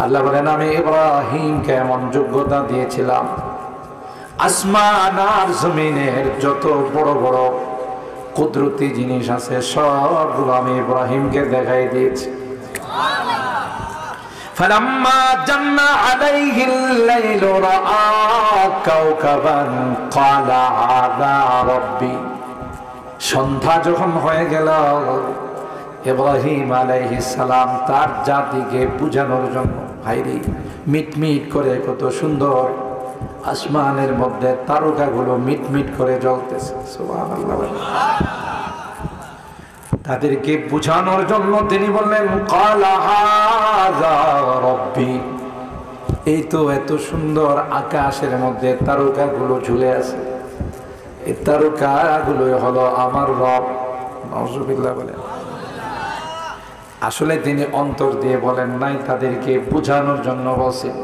আল্লাহ বলেন আমি ইব্রাহিমকে এমন যোগ্যতা দিয়েছিলাম, আসমান আর জমিনের যত বড় বড় কুদরতি জিনিস আছে সবগুলো আমি ইব্রাহিমকে দেখাই দিয়েছি। فلما جن عليه الليل رأى كوكبا قال هذا ربي। সন্ধ্যা যখন হয়ে গেল, ইব্রাহিম আলাইহিস সালাম তার জাতিকে বুঝানোর জন্য, ভাইরে মিটমিট করে কত সুন্দর আসমানের মধ্যে তারকাগুলো মিটমিট করে জ্বলতেছে, সুবহানাল্লাহ। তাদেরকে বুঝানোর জন্য তিনি বললেন ক্বালা হাযা রাব্বি, এই তো এত সুন্দর আকাশের মধ্যে তারকাগুলো ঝুলে আছে, এই তারকাগুলো হলো আমার রব। নাউযুবিল্লাহ বলেন। আসলে তিনি অন্তর দিয়ে বলেন নাই, তাদেরকে বুঝানোর জন্য বলছেন।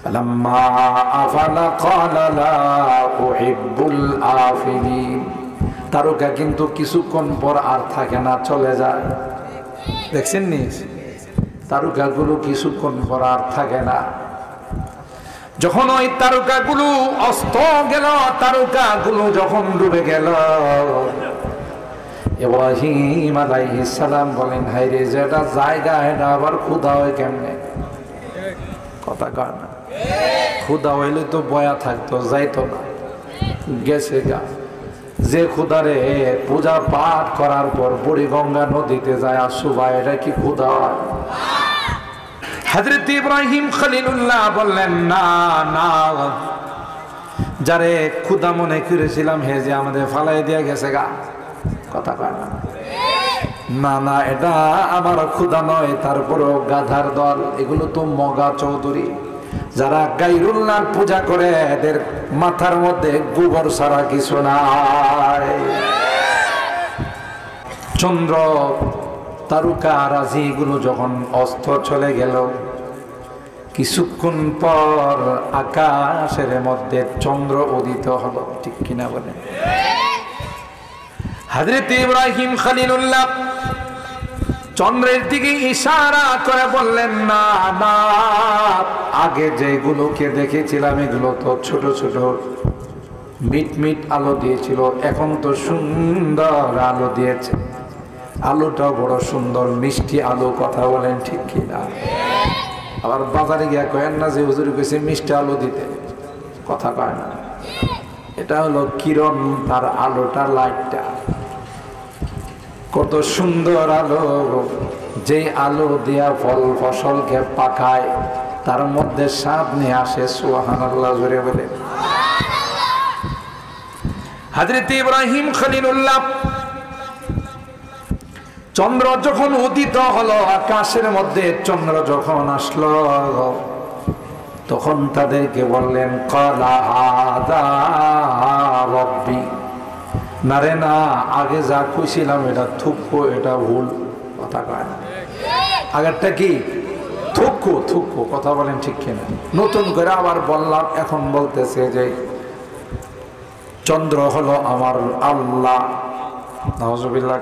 ফালাম্মা আফালা ক্বালা লা উহিব্বুল আফিলিন। তারকা কিন্তু কিছুক্ষণ পর আর থাকে না, চলে যায়। দেখছেন নি, তারকাগুলো কিছুক্ষণ পর আর থাকে না। যখন ওই তারকাগুলো অস্ত গেল, তারকাগুলো যখন ডুবে গেল, ইব্রাহিম আলাইহিস সালাম বলেন হায়রে যেটা জায়গা এটা আবার ক্ষুধা হয় কেমনে? কথা কয় না, ক্ষুধা হইলে তো বয়া থাকতো, যাইতো না, গেছে গা। যে ক্ষুধারে পূজা পাঠ করার পর বুড়িগঙ্গা নদীতে যায় আসুবা, এটা কি ক্ষুধা হয়? হযরত ইব্রাহিম খলিলুল্লাহ বললেন না না, যারে ক্ষুধা মনে করেছিলাম হে যে আমাদের ফালাই দিয়া গেছে গা। কথা কয় না, না না এটা আমার ক্ষুধা নয়। তারপরও গাধার দল, এগুলো তো মগা চৌধুরী, যারা গায়রুল্লাহর পূজা করে এদের মাথার মধ্যে গোবর ছাড়া কিছু নাই। চন্দ্র তারকা রাজিগুলো যখন অস্ত চলে গেল, কিছুক্ষণ পর আকাশের মধ্যে চন্দ্র উদিত হলো, ঠিক কিনা বলেন? হযরত ইব্রাহিম খলিলুল্লাহ চন্দ্রের দিকে ইশারা করে বললেন না না, আগে যেগুলোকে দেখেছিলাম এগুলো তো ছোট ছোট মিটমিট আলো দিয়েছিল, এখন তো সুন্দর আলো দিয়েছে, আলোটা বড় সুন্দর মিষ্টি আলো। কথা বলেন ঠিক কিনা? আবার বাজারে গিয়া কয়েন না যে হুজুর কইছে মিষ্টি আলো দিতে, কথা কয় না। এটা হলো কিরণ, তার আলোটা, লাইটটা কত সুন্দর আলো, যে আলো দিয়া ফল ফসলকে পাকায়, তার মধ্যে স্বাদ নিয়ে আসে। সুবহানাল্লাহ জোরে বলে। হযরত ইব্রাহিম খলিলুল্লাহ চন্দ্র যখন উদিত হলো আকাশের মধ্যে, চন্দ্র যখন আসলো তখন তাদেরকে বললেন ক্বালা হাযা রাব্বি। না রে না, আগে যা কইছিলাম এটা থুক্কু, এটা ভুল। কথা কয় না, আগেরটা কি থুক্কু থুক্কু। কথা বলেন ঠিক কিনা? নতুন করে আবার বললাম, এখন বলতেছে যে চন্দ্র হলো আমার আল্লাহ। নাউযুবিল্লাহ।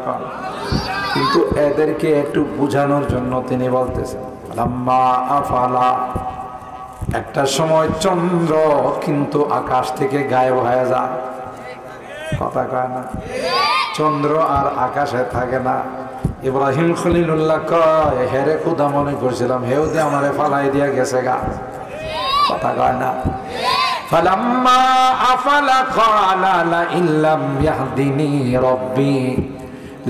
কিন্তু এদেরকে একটু বুঝানোর জন্য তিনি বলতেছেন লাম্মা আফালা, একটা সময় চন্দ্র কিন্তু আকাশ থেকে গায়েব হয়ে যায়। কথা কয় না, চন্দ্র আর আকাশে থাকে না। ইব্রাহিম খলিলুল্লাহ কয় হেরে ক্ষুধা মনে করছিলাম, হেউ দে আমারে ফালাই দিয়া গেছে গা। কথা কয় না। ফালাম্মা আফালা ক্বালা লা ইল্লাম ইয়াহদিনি রাব্বি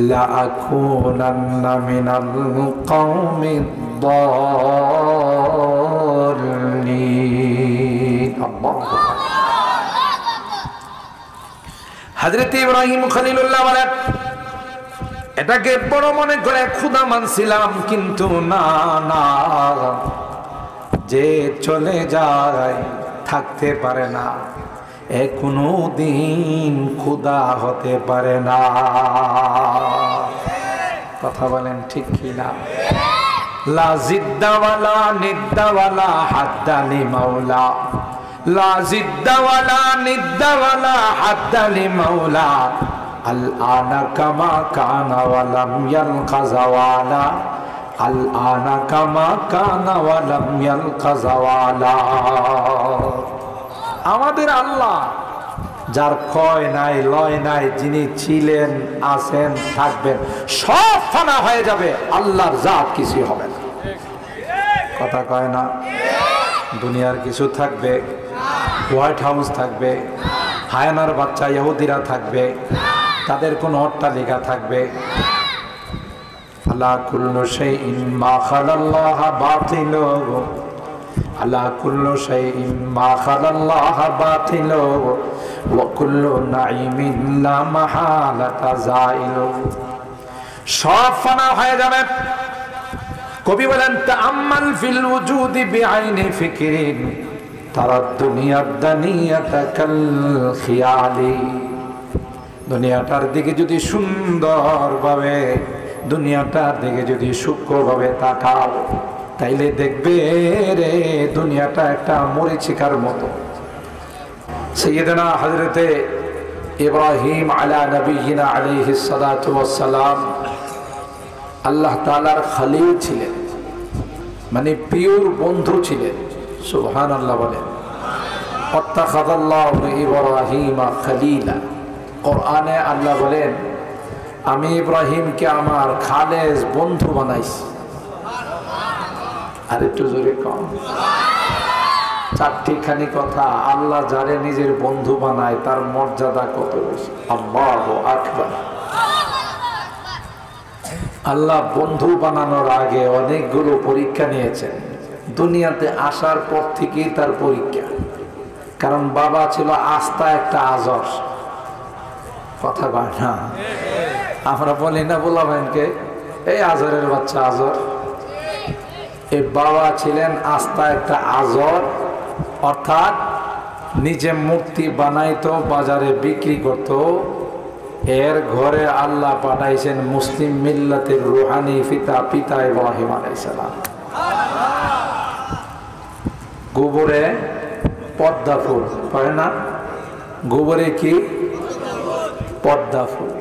লা আকুনান্না মিনাল কওমিদ দাল্লিন। আল্লাহু আকবার। হযরত ইব্রাহিম খলিলুল্লাহ বলেন এটাকে বড় মনে করে ক্ষুধা মানছিলাম, কিন্তু না না, যে চলে যায় থাকতে পারে না, এ কোনো দিন ক্ষুধা হতে পারে না। কথা বলেন ঠিক কিনা? লা জিদ্দাওয়ালা নিদ্দাওয়ালা হাদ্দালি মাওলা, লা জিদ্দাওয়ালা নিদ্দাওয়ালা হাদ্দালি মাওলা, আল আনা কামা কানা ওয়ালাম ইয়ালকা জাওয়ালা, আল আনা কামা কানা ওয়া লাম ইয়ালকা যাওয়ালা। আমাদের আল্লাহ যার ক্ষয় নাই লয় নাই, যিনি ছিলেন আছেন থাকবেন, সব ফানা হয়ে যাবে, আল্লাহর জাত কিছু হবে না। কথা কয় না? দুনিয়ার কিছু থাকবে, হোয়াইট হাউস থাকবে, হায়ানার বাচ্চা ইহুদিরা থাকবে, তাদের কোন অট্টালিকা থাকবে। আলা কুল্লু শাইইন মা খালাল্লাহ বাতিল, আলা কুল্লু শাইইন মা খালাল্লাহ বাতিল ওয়া কুল্লু নাঈমিন লা মাহালাতা যাইল। সব ফানা হয়ে যাবে। কবি বলেন তাআম্মাল ফিল ওজুদি বিআইনি ফিকরিন তারা দুনিয়া দানিয়াতা কাল খিয়ালি। দুনিয়াটার দিকে যদি সুন্দরভাবে, দুনিয়াটার দিকে যদি সূক্ষ্মভাবে তাকাও, তাইলে দেখবে রে দুনিয়াটা একটা মরীচিকার মতো। সাইয়েদনা হযরতে ইব্রাহিম আলা নবিয়িনা আলাইহিস সালাতু ওয়াস সালাম আল্লাহ তাআলার খলিল ছিলেন, মানে পিওর বন্ধু ছিলেন। সুবহানাল্লাহ বলেন। ওয়াত্তাখাযাল্লাহু ইব্রাহিমা খলিলা। কোরআনে আল্লাহ বলেন আমি ইব্রাহিমকে আমার খালেস বন্ধু বানাইছি। আর একটু জোরে কম। চারটিখানি কথা। আল্লাহ যারে নিজের বন্ধু বানায় তার মর্যাদা কত বেশি। আল্লাহু আকবার। আল্লাহ বন্ধু বানানোর আগে অনেকগুলো পরীক্ষা নিয়েছেন। দুনিয়াতে আসার পর থেকেই তার পরীক্ষা। কারণ বাবা ছিল আস্থা একটা আজর। কথা বল না, আমরা বলি না বলাবেনকে এই আজরের বাচ্চা আজর। এই বাবা ছিলেন আস্থা একটা আজর, অর্থাৎ নিজে মূর্তি বানাইতো, বাজারে বিক্রি করত। এর ঘরে আল্লাহ পাঠাইছেন মুসলিম মিল্লাতের রুহানি পিতা ইব্রাহিম আলাইহিস সালাম। গোবরে পদ্মা ফুল হয় না? গোবরে কি? পদ্মা ফুল।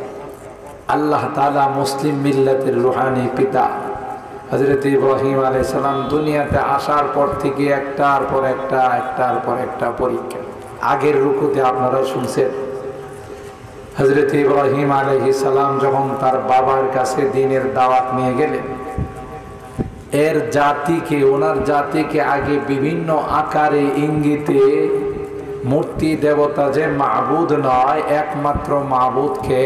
আল্লাহ তাআলা মুসলিম মিল্লাতের রুহানি পিতা হযরত ইব্রাহিম আলাইহিস সালাম দুনিয়াতে আসার পর থেকে একটার পর একটা পরীক্ষা। আগের রুকুতে আপনারা শুনছেন হযরত ইব্রাহিম আলাইহিস সালাম যখন তার বাবার কাছে দ্বীনের দাওয়াত নিয়ে গেলেন, এর জাতিকে, ওনার জাতিকে আগে বিভিন্ন আকারে ইঙ্গিতে মূর্তি দেবতা যে মাবুদ নয়, একমাত্র মাবুদকে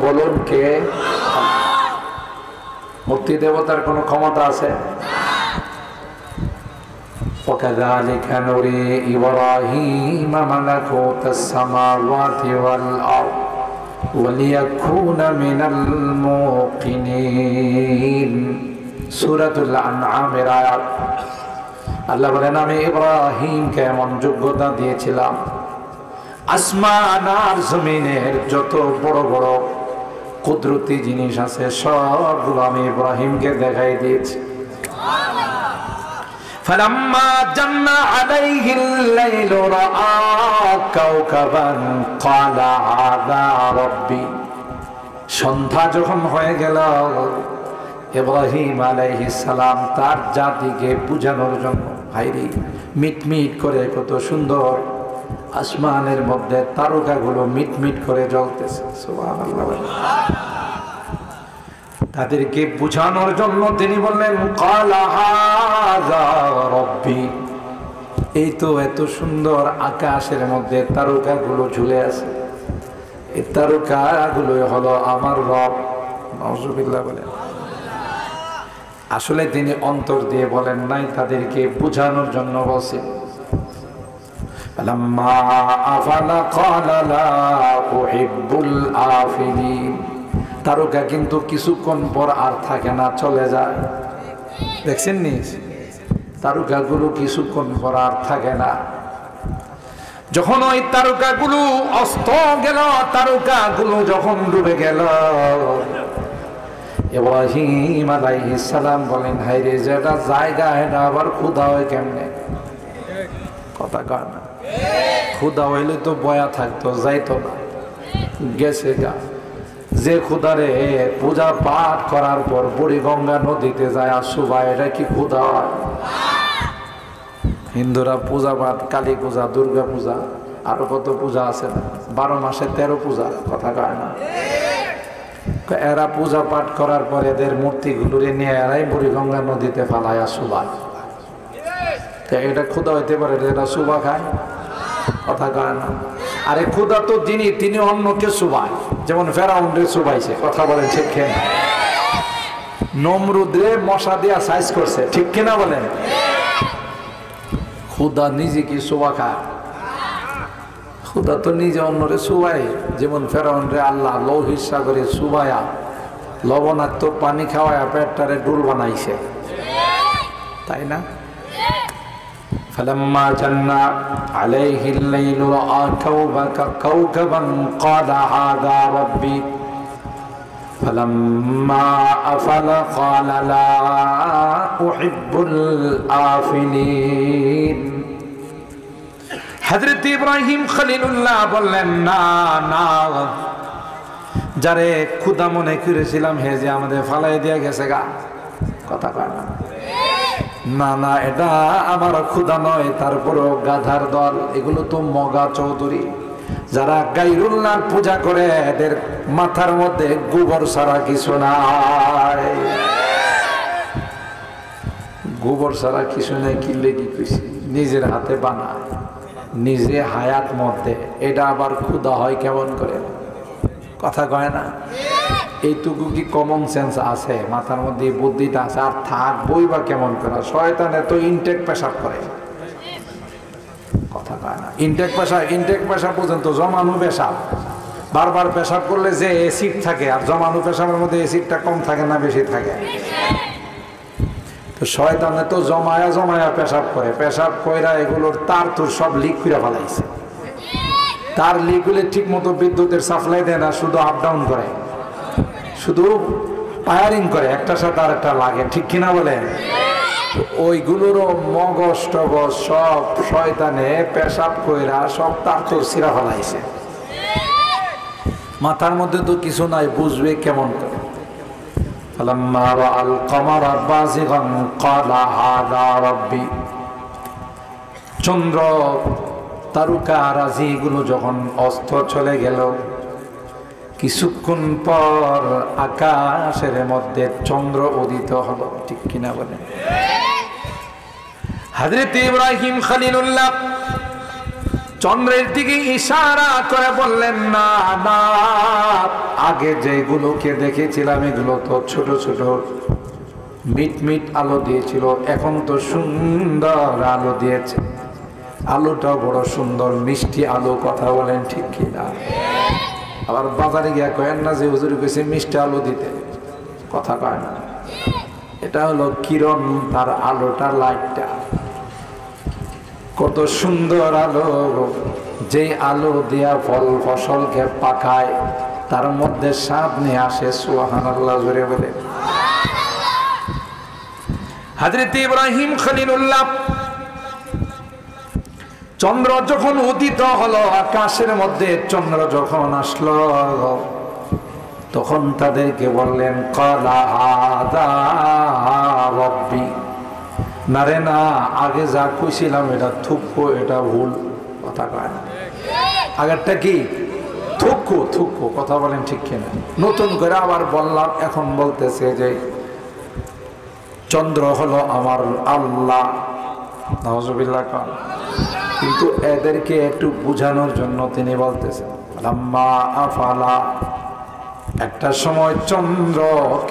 বলুন কে? মূর্তি দেবতার কোনো ক্ষমতা আছে? وكذلك نري إبراهيم ملكوت السماوات والأرض وليكون من الموقنين। সূরাতুল আনআমের আয়াত। আল্লাহ বলেন আমি ইব্রাহিমকে এমন যোগ্যতা দিয়েছিলাম, আসমান আর জমিনের যত বড় বড় কুদরতি জিনিস আছে সবগুলো আমি ইব্রাহিমকে দেখাই দিয়েছি। فلما جن عليه الليل رأى كوكبا قال هذا ربي। সন্ধ্যা যখন হয়ে গেল, ইব্রাহিম আলাইহিস সালাম তার জাতিকে বুঝানোর জন্য, ভাইরে মিটমিট করে কত সুন্দর আসমানের মধ্যে তারকাগুলো মিটমিট করে জ্বলতেছে। সুবহানাল্লাহ। তাদেরকে বুঝানোর জন্য তিনি বললেন ক্বালা হাযা রাব্বি। এই তো এত সুন্দর আকাশের মধ্যে তারকাগুলো ঝুলে আছে, এই তারকাগুলো হলো আমার রব। নাউজুবিল্লাহ বলেন। আসলে তিনি অন্তর দিয়ে বলেন নাই, তাদেরকে বুঝানোর জন্য বলছেন। লাম্মা আফালা ক্বালা লা উহিব্বুল আফিলিন। তারকা কিন্তু কিছুক্ষণ পর আর থাকে না, চলে যায়। দেখছেন নি? তারকাগুলো কিছুক্ষণ পর আর থাকে না। যখন ওই তারকাগুলো অস্ত গেল, তারকাগুলো যখন ডুবে গেল, ইব্রাহিম আলাইহিস সালাম বলেন হায়রে যেটা জায়গা এটা আবার ক্ষুধা হয় কেমনে? কথা কয় না? ক্ষুধা হইলে তো বয়া থাকতো, যাইতো না, গেছে গা। যে খুদারে পূজা পাঠ করার পর বুড়িগঙ্গা নদীতে যায় আর শুভায়, এটা কি খুদা? হিন্দুরা পূজা পাঠ, কালী পূজা, দুর্গা পূজা, আরো কত পূজা আছে না, 12 মাসে 13 পূজা, কথা কয় না? এরা পূজা পাঠ করার পর এদের মূর্তিগুলোরে নিয়ে এরাই বুড়িগঙ্গা নদীতে ফালায় আর শুভায়। এটা ক্ষুধা হইতে পারে, এটা শুভা খায়, কথা কয় না? আরে ক্ষুধা তো তিনি অন্যকে শুভায়, যেমন ফেরাউনরে শুভাইছে, কথা বলেন ঠিক কিনা? নমরুদরে মশা দিয়া সাইজ করছে, ঠিক কিনা বলেন? ক্ষুধা নিজে কি শুভা খায়? ক্ষুধা তো নিজে অন্যরে শুভায়, যেমন ফেরাউনরে আল্লাহ লৌহির সাগরে শুভায়া লবণাক্ত পানি খাওয়ায়া পেটটারে ডুল বানাইছে, তাই না? فلما جن عليه الليل رأى كوكبا قال هذا ربي فلما أفل قال لا أحب الآفلين হযরত ইব্রাহিম খলিলুল্লাহ বললেন, না না, যারে ক্ষুধা মনে করেছিলাম হে যে আমাদের ফালাই দিয়া গেছে গা, কথা কয় না? না না, এটা আমার ক্ষুধা নয়। তারপরও গাধার দল, এগুলো তো মগা চৌধুরী, যারা গায়রুল্লাহর পূজা করে এদের মাথার মধ্যে গোবর ছাড়া কিছু নাই, গোবর ছাড়া কিছু নেই। কিনলে কি কইছি, নিজের হাতে বানায়, নিজে হায়াত মধ্যে, এটা আবার ক্ষুধা হয় কেমন করে, কথা কয় না? এইটুকু কি কমন সেন্স আছে মাথার মধ্যে, বুদ্ধিটা আছে? আর থাকবই বা কেমন করে? শয়তানে তো ইনটেক পেশাব করে, কথা কয় না? ইনটেক পেশাব পর্যন্ত জমানো পেশাব, বারবার পেশাব করলে যে অ্যাসিড থাকে, আর জমানো পেশাবের মধ্যে অ্যাসিডটা কম থাকে না বেশি থাকে? তো শয়তানে তো জমায়া পেশাব করে, পেশাব কইরা এগুলোর তার তোর সব লিক করে ফেলাইছে। তার লিকগুলো ঠিক মতো বিদ্যুতের সাপ্লাই দেয় না, শুধু আপ ডাউন করে, শুধু ফায়ারিং করে, একটার সাথে আর একটা লাগে, ঠিক কিনা বলেন? ওইগুলোরও মগজ টগজ সব শয়তানে পেশাব কইরা সব তার তোর সিরা ফেলাইছে। মাথার মধ্যে তো কিছু নাই, বুঝবে কেমন করে? فلما رأى القمر بازغا قال هذا ربي। চন্দ্র তারকা রাজিগুলো যখন অস্ত চলে গেল, কিছুক্ষণ পর আকাশের মধ্যে চন্দ্র উদিত হলো, ঠিক কিনা বলেন? হযরত ইব্রাহিম খলিলুল্লাহ চন্দ্রের দিকে ইশারা করে বললেন, না না, আগে যেগুলোকে দেখেছিলাম এগুলো তো ছোট ছোট মিট আলো দিয়েছিল, এখন তো সুন্দর আলো দিয়েছে, আলোটা বড় সুন্দর মিষ্টি আলো, কথা বলেন ঠিক কিনা? আবার বাজারে গিয়া কয়েন না যে হুজুর কইছে মিষ্টি আলো দিতে, কথা কয় না? এটা হলো কিরণ, তার আলোটা, লাইটটা কত সুন্দর আলো, যে আলো দিয়া ফল ফসলকে পাকায়, তার মধ্যে স্বাদ নিয়ে আসে, সুবহানাল্লাহ জোরে বলে। হযরত ইব্রাহিম খলিলুল্লাহ চন্দ্র যখন উদিত হলো আকাশের মধ্যে, চন্দ্র যখন আসলো তখন তাদেরকে বললেন, ক্বালা হাযা রাব্বি। না রে না, আগে যা কইছিলাম এটা থুক্কু, এটা ভুল, কথা কয় না? আগেরটা কি? থুক্কু, কথা বলেন ঠিক কিনা? নতুন করে আবার বললাম, এখন বলতেছে যে চন্দ্র হলো আমার আল্লাহ, নাউজুবিল্লাহ। কিন্তু এদেরকে একটু বুঝানোর জন্য তিনি বলতেছেন, লাম্মা আফালা, একটা সময় চন্দ্র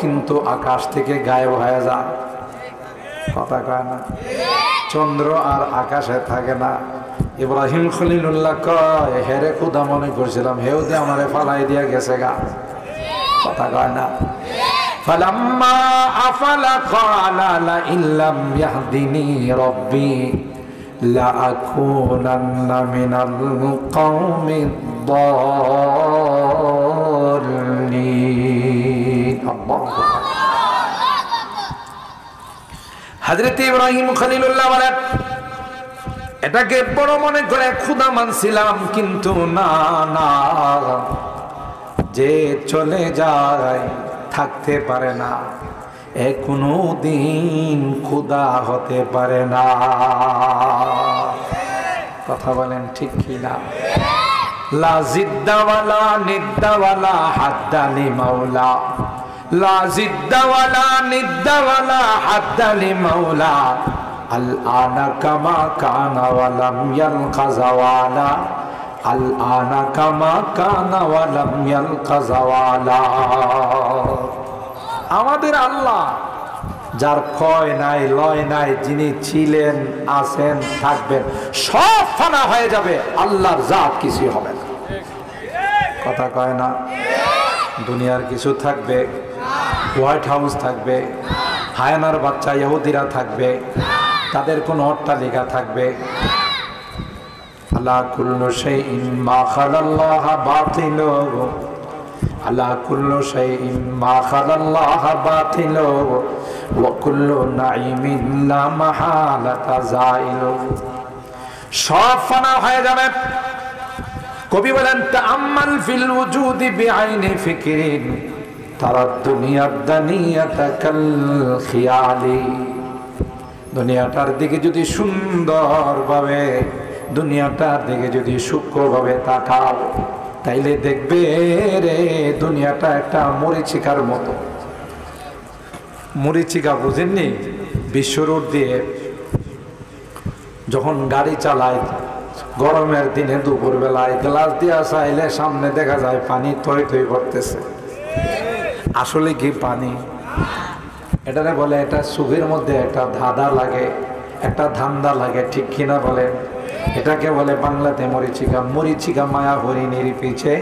কিন্তু আকাশ থেকে গায়েব হয়ে যায়, কথা কয় না? চন্দ্র আর আকাশে থাকে না। ইব্রাহিম খলিলুল্লাহ কয়, হেরে খুদা মনে করছিলাম, হেউ দিয়ে আমারে ফালাই দিয়া গেছে গা, কথা কয় না? ফালাম্মা আফালা ক্বালা লা ইল্লাম ইয়াহদিনি রাব্বি লাআকুনান্না মিনাল কওমিদ দাল্লিন। আল্লাহু আকবার। হযরত ইব্রাহিম খলিলুল্লাহ বলেন, এটাকে বড় মনে করে ক্ষুধা মানছিলাম, কিন্তু না না, যে চলে যায় থাকতে পারে না, এ কোনো দিন খোদা হতে পারে না। কথা বলেন ঠিক কি না? লা জিদ্দাওয়ালা নিদ্দাওয়ালা হাদ্দালি মাওলা, লা জিদ্দাওয়ালা নিদ্দাওয়ালা হাদ্দালি মাওলা, আল আনা কামা কানা ওয়ালাম ইয়ালকাজাওয়ালা, আল আনা কামা কানা ওয়ালাম ইয়ালকাজাওয়ালা। আমাদের আল্লাহ যার ক্ষয় নাই লয় নাই, যিনি ছিলেন আছেন থাকবেন, সব ফানা হয়ে যাবে, আল্লাহর জাত কিছু হবে না। কথা কয় না? দুনিয়ার কিছু থাকবে, হোয়াইট হাউস থাকবে, হায়ানার বাচ্চা ইহুদিরা থাকবে, তাদের কোন অট্টালিকা থাকবে। আলা কুল্লু শাইইন মা খালাল্লাহ বাতিল, আলা কুল্লু শাইইন মা খালাল্লাহ বাতিল, ওয়া কুল্লু নাঈমিন লা মাহালাতা যাইল। সব ফানা হয়ে যাবে। কবি বলেন তাআম্মাল ফিল ওয়ুজুদি বিআইনি ফিকরিন তারাদ দুনিয়া দানিয়াতা কাল খিয়ালি। দুনিয়াটার দিকে যদি সুন্দরভাবে, দুনিয়াটার দিকে যদি সূক্ষ্মভাবে তাকাও, তাইলে দেখবে রে দুনিয়াটা একটা মরিচিকার মতো। মরিচিকা বুঝেননি? বিশ্ব রোড দিয়ে যখন গাড়ি চালায় গরমের দিনে দুপুর বেলায় গ্লাস দিয়ে চাইলে সামনে দেখা যায় পানি থই থই করতেছে। আসলে কি পানি? এটারে বলে এটা চোখের মধ্যে একটা ধাঁধা লাগে, একটা ধান্দা লাগে, ঠিক কিনা বলেন? এটাকে বলে বাংলাতে মরিচিকা। মরিচিকা মায়া হরিণীর পিছে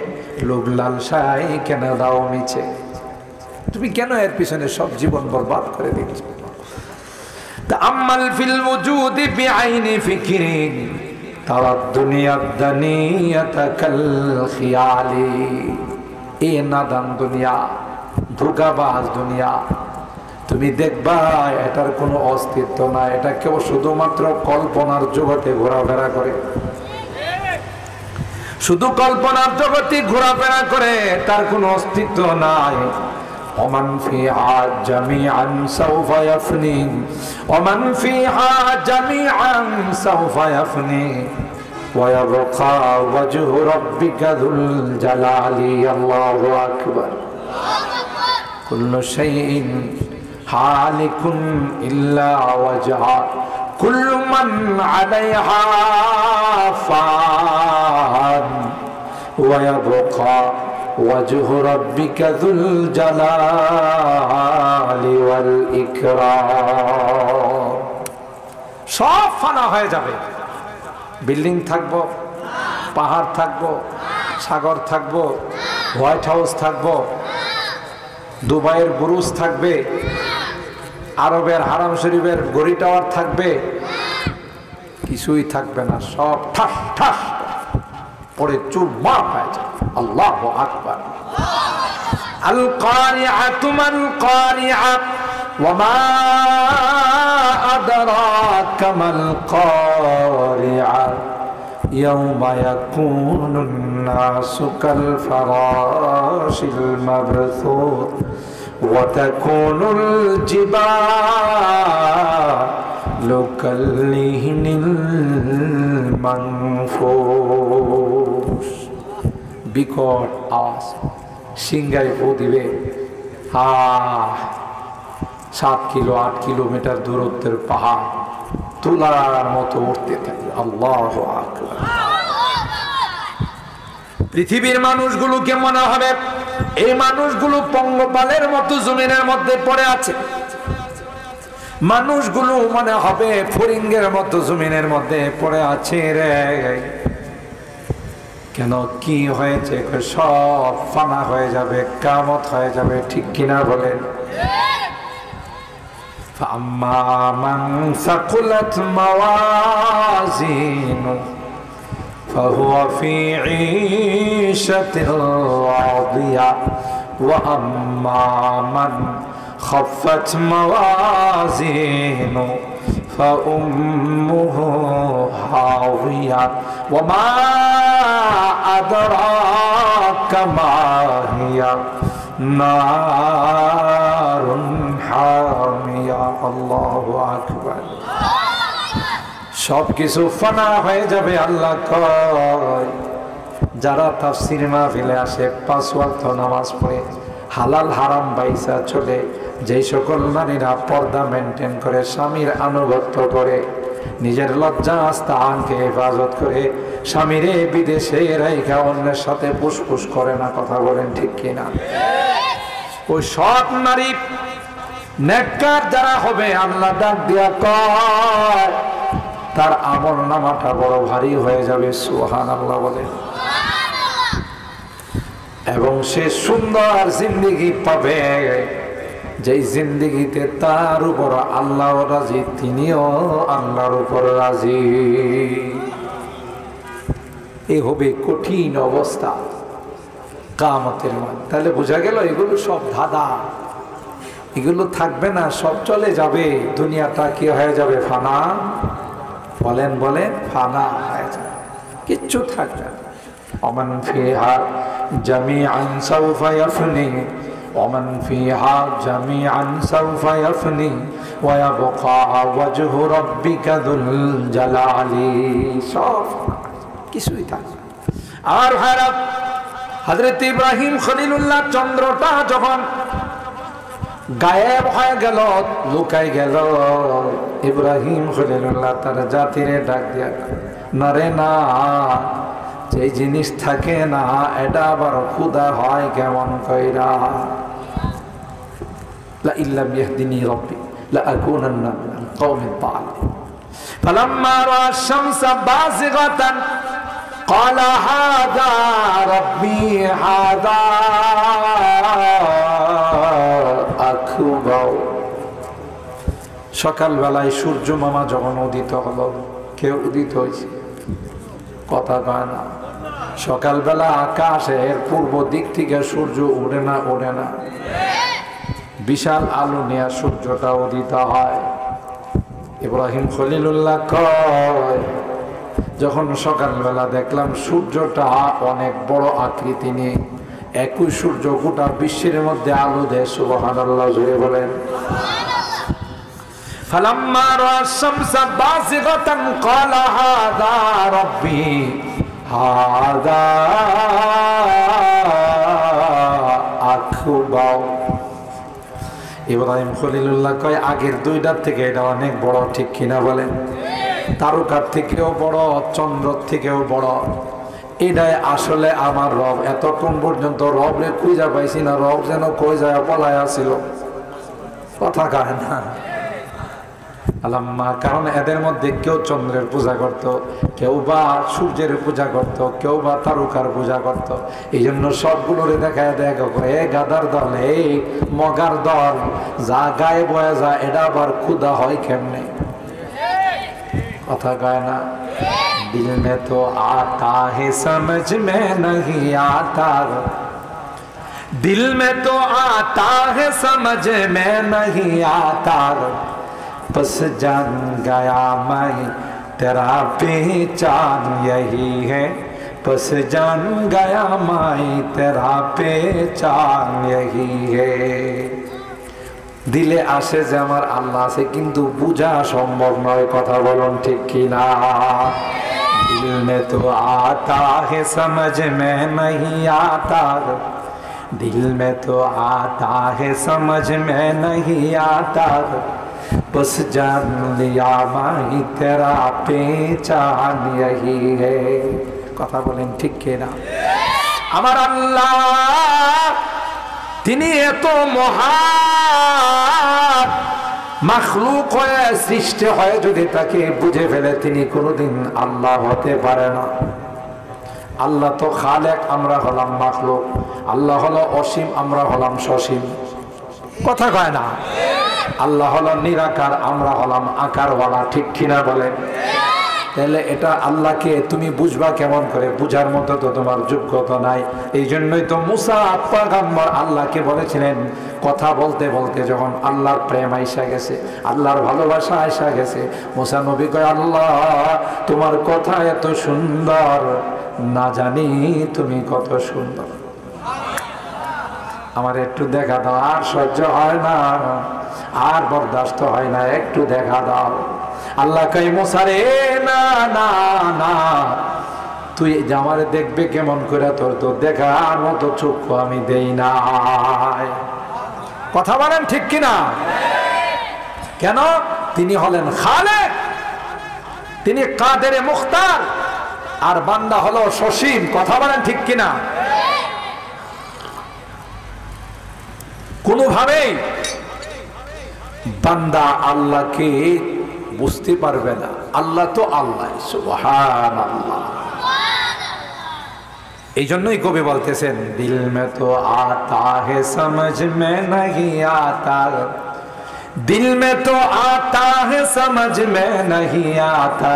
লোক লালসাই কেন দাও মিছে। তুমি কেন এর পিছনে সব জীবন বরবাদ করে দিচ্ছ? তাআম্মাল ফিল ওয়ুজুদি বিআইনি ফিকরিন তারাদ দুনিয়া দানিয়াতা কাল খিয়ালি। এ নাদান দুনিয়া, ধোঁকাবাজ দুনিয়া, তুমি দেখবা এটার কোনো অস্তিত্ব নাই। এটা কেউ শুধুমাত্র কল্পনার জগতে ঘোরাফেরা করে, শুধু কল্পনার জগতে ঘোরাফেরা করে, তার কোনো অস্তিত্ব নাই। ওমান ফিহা জামিআন সাওফা ইয়াফনি, ওমান ফিহা জামিআন সাওফা ইয়াফনি, ওয়া ইয়াবকা ওয়াজহু রাব্বিকা যুল জালালি। আল্লাহু আকবার। কুল্লু শাইইন হালিকুন ইল্লা ওয়াজহা, কুল্লু মান আলাইহা ফান, ওয়া ইয়াবকা ওয়াজহু রাব্বিকা যুল জালালি ওয়াল ইকরাম। সব ফানা হয়ে যাবে। বিল্ডিং থাকবো, পাহাড় থাকবো, সাগর থাকবো, হোয়াইট হাউস থাকবো, দুবাইয়ের বুরুজ থাকবে, আরবের হারাম শরীফের গড়ি টাওয়ার থাকবে, কিছুই থাকবে না। সব ঠাস ঠাস পড়ে চুরমার হয়ে যাবে। আল্লাহু আকবার। আল কারিআতু মাল কারিআ ওয়া মা আদরাকা মাল কারিআ ইয়াওমা ইয়াকুনুন নাসু কাল ফারাশিল মাবসুত ওয়া তাকুনুল জিবালু কাল্লিহিনিল মানফুস। বিকট আওয়াজ, সিংহায় ফু দিবে। 7 কিলো 8 কিলোমিটার দূরত্বের পাহাড় তুলার মতো উঠতে থাকে। আল্লাহু আকবার। পৃথিবীর মানুষগুলোকে মনে হবে এই মানুষগুলো পঙ্গপালের মতো জমিনের মধ্যে পড়ে আছে। মানুষগুলো মনে হবে ফড়িঙ্গের মতো জমিনের মধ্যে পড়ে আছে রে। কেন? কি হয়েছে? সব ফানা হয়ে যাবে, কিয়ামত হয়ে যাবে, ঠিক কিনা বলেন? فأما من ثقلت موازينه فهو في عيشة راضية وأما من خفت موازينه فأمه هاوية وما أدراك ما هي نار حامية الله أكبر সব কিছু ফানা হয়ে যাবে আল্লাহ কয়। যারা তাফসীর মাহফিলে আসে 5 ওয়াক্ত নামাজ পড়ে হালাল হারাম বাইসা চলে, যেই সকল নারীরা পর্দা মেনটেন করে, স্বামীর আনুগত্য করে, নিজের লজ্জা স্থানকে হেফাজত করে, স্বামীরে বিদেশে রাইখা অন্যের সাথে ফুসফুস করে না, কথা বলেন ঠিক কিনা? ওই সব নারী নেককার যারা হবে আল্লাহ ডাক দিয়া কয় তার আমল নামাটা বড় ভারী হয়ে যাবে, সুবহানাল্লাহ বলেন। এবং সে সুন্দর জিন্দেগি পাবে, যেই জিন্দেগিতে তার উপর আল্লাহ রাজি, তিনিও আল্লাহর উপর রাজি। এ হবে কঠিন অবস্থা কিয়ামতের মাঠ। তাহলে বোঝা গেল এগুলো সব ধাঁধা, এগুলো থাকবে না, সব চলে যাবে। দুনিয়াটা কি হয়ে যাবে? ফানা। বলেন বলেন, ফানা হয়ে যাবে, কিচ্ছু থাকবে না। ওমান ফিহা জামিআন সাওফা ইয়াফনি ওমান ফিহা জামিআন সাওফা ইয়াফনি ওয়া ইয়াবকা ওয়াজহু রাব্বিকা যুল জালালি। সব কিছুই থাকবে। আর ভাইরা, হযরত ইব্রাহিম খলিলুল্লাহ চন্দ্রটা যখন গায়েব হয়ে গেল, লুকাই গেল, ইব্রাহিম খলিলুল্লাহ তার জাতিরে ডাক দিয়া, না রে না, যে জিনিস থাকে না এটা আবার খুদা হয় কেমন কইরা? লা ইল্লাম ইয়াহদিনি রাব্বি লা আকুনান্না মিনাল কওমিদ দালিন। ফালাম্মা রাআ আশ-শামসা বাযিগাতান ক্বালা হাযা রাব্বি হাযা আকবার। সকালবেলায় সূর্য মামা যখন উদিত হলো, কে উদিত হয়েছে? কথা কয় না। সকালবেলা আকাশের পূর্ব দিক থেকে সূর্য উড়ে না, ওড়ে না, বিশাল আলো নিয়ে সূর্যটা উদিত হয়। ইব্রাহিম খলিলুল্লাহ কয়, যখন সকালবেলা দেখলাম সূর্যটা অনেক বড় আকৃতি নিয়ে, একই সূর্য গোটা বিশ্বের মধ্যে আলো দেয়, সুবহানাল্লাহ জোরে বলেন। فلما رأى الشمس بازغة قال هذا ربي هذا أكبر। ইব্রাহিম খলিলুল্লাহ কয়, আগের দুইটার থেকে এটা অনেক বড়, ঠিক কিনা বলেন? তারকার থেকেও বড়, চন্দ্রের থেকেও বড়। এটাই আসলে আমার রব। এতক্ষণ পর্যন্ত রবরে খুঁজা পাইছি না, রব যেন কই যায় পলায় আসিল, কথা কয় না। আলাম্মা, কারণ এদের মধ্যে কেউ চন্দ্রের পূজা করত, কেউ বা সূর্যের পূজা করত, কেউ বা তারকার পূজা করত। এই জন্য সবগুলোরে দেখায় দেখা করে, এ গাদার দল, এই মগার দল, যা গায়ে বয়ে যা, এটা আবার খুদা হয় কেমনে? কথা কয় না। दिल में तो आता है समझ में नहीं आता, दिल में तो आता है समझ में नहीं आता, बस जान गया मैं तेरा पहचान यही है, बस जान गया मैं तेरा पहचान यही है। দিলে আসে যে আমার আল্লাহ আছে, কিন্তু বুঝা সম্ভব নয়, কথা বলুন ঠিক কিনা? दिल में तो आता है समझ में नहीं आता, दिल में तो आता है समझ में नहीं आता, बस जान लिया मैं तेरा पहचान यही है। কথা বলেন ঠিক কিনা? আমার আল্লাহ তিনি এত মহান মাখলুক হয়ে, সৃষ্টি হয়ে যদি তাকে বুঝে ফেলে, তিনি কোনোদিন আল্লাহ হতে পারে না। আল্লাহ তো খালেক, আমরা হলাম মাখলুক। আল্লাহ হলো অসীম, আমরা হলাম সসীম, কথা কয় না? আল্লাহ হলো নিরাকার, আমরা হলাম আকারওয়ালা, ঠিক কিনা বলেন? তাহলে এটা আল্লাহকে তুমি বুঝবা কেমন করে? বুঝার মতো তো তোমার যোগ্যতা নাই। এই জন্যই তো মুসা পয়গম্বর আল্লাহকে বলেছিলেন, কথা বলতে বলতে যখন আল্লাহর প্রেম আইসা গেছে, আল্লাহর ভালোবাসা আইসা গেছে, মুসা নবী কয়, আল্লাহ তোমার কথা এত সুন্দর, না জানি তুমি কত সুন্দর, আমার একটু দেখা দাও, আর সহ্য হয় না, আর বরদাস্ত হয় না, একটু দেখা দাও। আল্লাহ কই, মুসা রে, না না না, তুই আমারে দেখবে কেমন করে? তোর তো দেখার মতো চক্ষু আমি দেই নাই। কথা বলেন ঠিক কিনা? কেন? তিনি হলেন খালেক, তিনি কাদেরে মুখতার, আর বান্দা হলো সসীম। কথা বলেন ঠিক কিনা? কোনোভাবেই বান্দা আল্লাহকে বুঝতে পারবে না। আল্লাহ তো আল্লাহ, সুবহানাল্লাহ। এই জন্যই কবি বলতেছেন, দিল মে তো আতা হে সমঝ মে नहीं आता, दिल में तो आता है समझ में नहीं आता,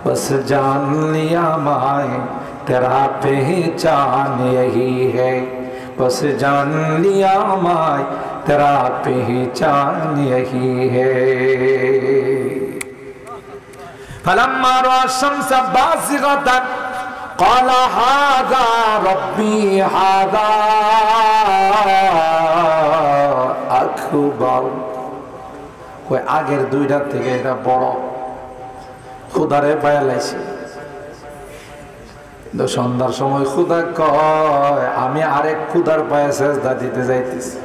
बस जान लिया माए तेरा पहचान यही है, बस जान लिया माए तेरा पहचान यही है। फलम्मा रअा शम्स बाज़िग़तन قال هذا ربي هذا আকবার। কই আগের দুইটা থেকে এটা বড়, খুদারে পায়ালাইছি। তো সন্ধ্যার সময় খুদা কয়, আমি আরেক খুদার পায়ে সেজদা দিতে যাইতেছি।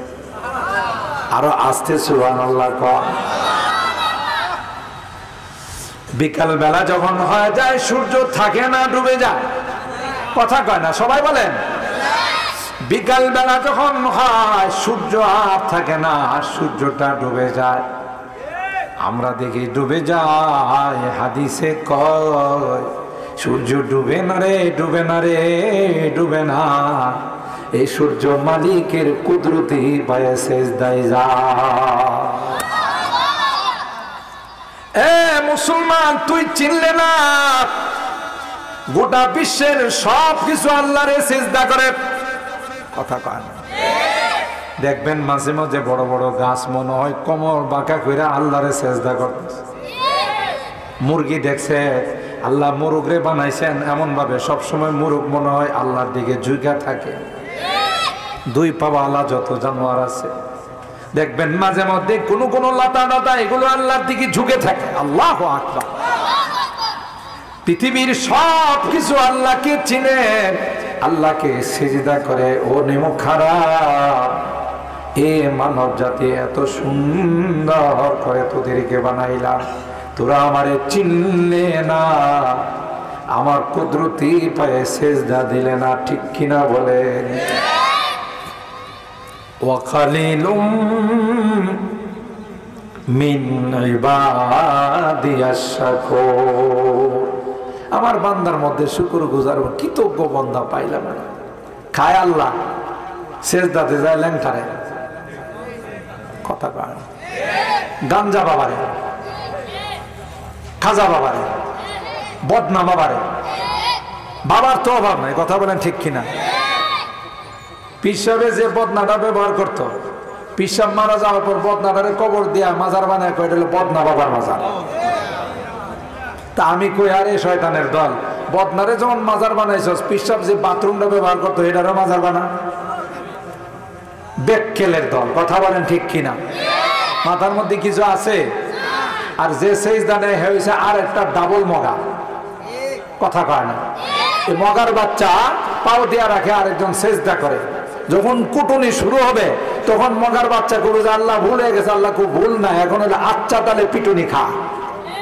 আরো আস্তে সুবহানাল্লাহ কয়। বিকাল বেলা যখন হয়ে যায়, সূর্য থাকে না, ডুবে যায়। কথা কয় না, সবাই বলেন। বিকাল বেলা যখন হয়, সূর্য আর থাকে না, আর সূর্যটা ডুবে যায়। আমরা দেখি ডুবে যায়, হাদিসে কয় সূর্য ডুবে না রে, ডুবে না রে, ডুবে না, এই সূর্য মালিকের কুদরতি পায়ে সেজদায় যায়। এ মুসলমান, তুই চিনলে না, গোটা বিশ্বের সব কিছু আল্লাহরে সিজদা করে। কথা কয় না? দেখবেন মাঝে মাঝে বড় বড় গাছ মনে হয় কোমর বাঁকা কইরা আল্লাহরে সিজদা করতেছে। মুরগি দেখছে, আল্লাহ মুরগরে বানাইছেন এমন ভাবে সবসময় মুরগ মনে হয় আল্লাহর দিকে ঝুঁকা থাকে। দুই পাওয়ালা যত জানোয়ার আছে দেখবেন মাঝে মধ্যে কোন কোন লতা লতা এগুলো আল্লাহর দিকে ঝুঁকে থাকে। আল্লাহু আকবার। পৃথিবীর সব কিছু আল্লাহকে চিনে, আল্লাহকে সিজদা করে। ও নেমো খারাপ, এ মানব জাতি এত সুন্দর করে তোদেরকে বানাইলাম, তোরা আমারে চিনলে না, আমার কুদরতি পায়ে সিজদা দিলে না। ঠিক কিনা বলেন? ওয়াকালিলুম মিন ইবাদিয়াশ শাকুর। আমার বান্দার মধ্যে শুকরগুজার কৃতজ্ঞ বান্দা পাইলাম না। খায় আল্লাহ, সিজদাতে যায় ল্যাংটারে। কথা কয় গাঞ্জা বাবারে, খাজা বাবারে, বদনা বাবারে। বাবার তো অভাব নাই। কথা বলেন ঠিক কিনা? পিসাবে যে বদনাটা ব্যবহার করতো, পিসাব মারা যাওয়ার পর বদনাটারে কবর দিয়া মাজার বানায় কয় এটা বদনা বাবার মাজার। তা আমি কই, আরে শয়তানের দল, বদনারে যখন মাজার বানাইছস, পিসাব যে বাথরুমটা ব্যবহার করতো এটারও মাজার বানা। বেক্কেলের দল। কথা বলেন ঠিক কিনা? মাথার মধ্যে কিছু আছে। আর যে সেজদা নেয় হয়েছে আর একটা ডাবল মগা। কথা কয় না? এই মগার বাচ্চা পাও দিয়া রাখে, আরেকজন সেজদা করে। যখন কুটুনি শুরু হবে তখন মগার বাচ্চা করবে যে আল্লাহ ভুল হয়ে গেছে, আল্লাহ খুব ভুল না, এখন হলে আচ্ছা তাহলে পিটুনি খা।